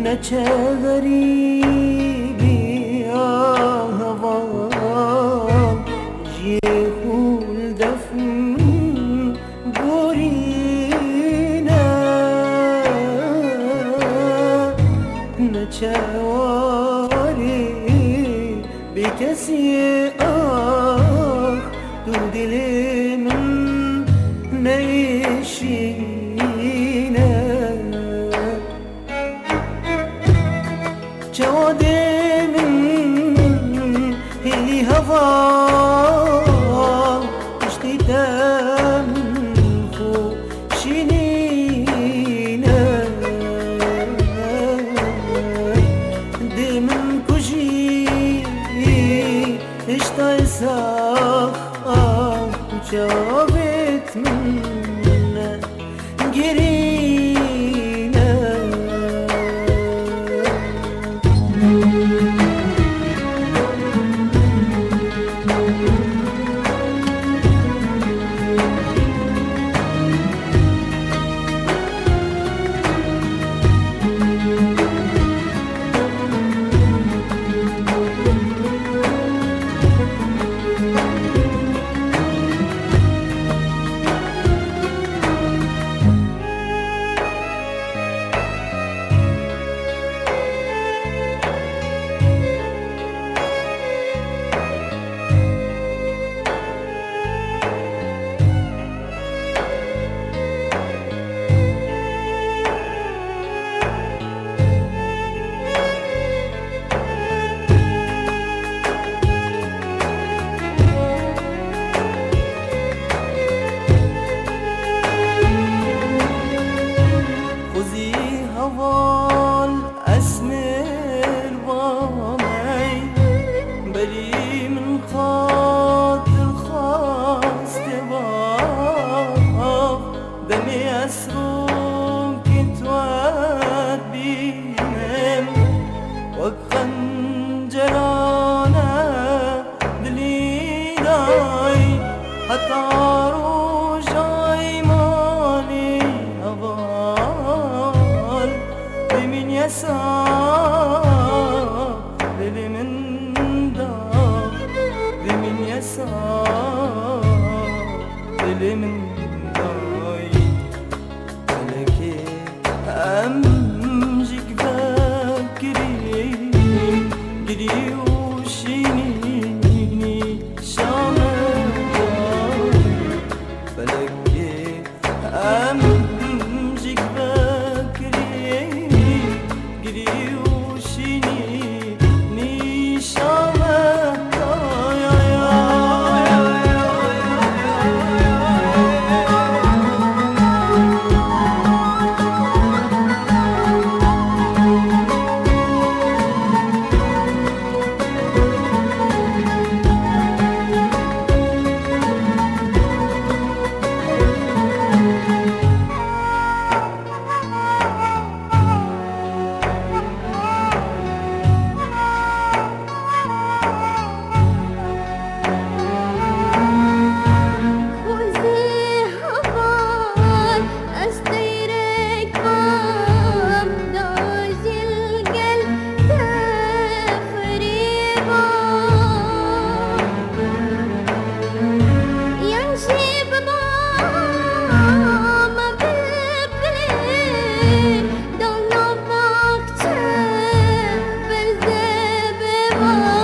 نه چه غریبی آهوان جیهول دفن گورینه نه چه واری بی کسی آه تو دل من نیشینه جواد من هلی هوا اشتی دم خوشینینه دمن کجی اشتای ساخ جاوت من گرینه هوال اسمر وامي بلي من خاطر خاص تباف دمي اسروك تواد بيمم وخنجرانا دلي داي حتى روجاي ماني أبال بمن يسار بمن دار بمن يسار بمن داي لكي أمجك فاكرين قدي وشينيني شامل فلكي أمجك فاكرين قدي وشينيني شامل آه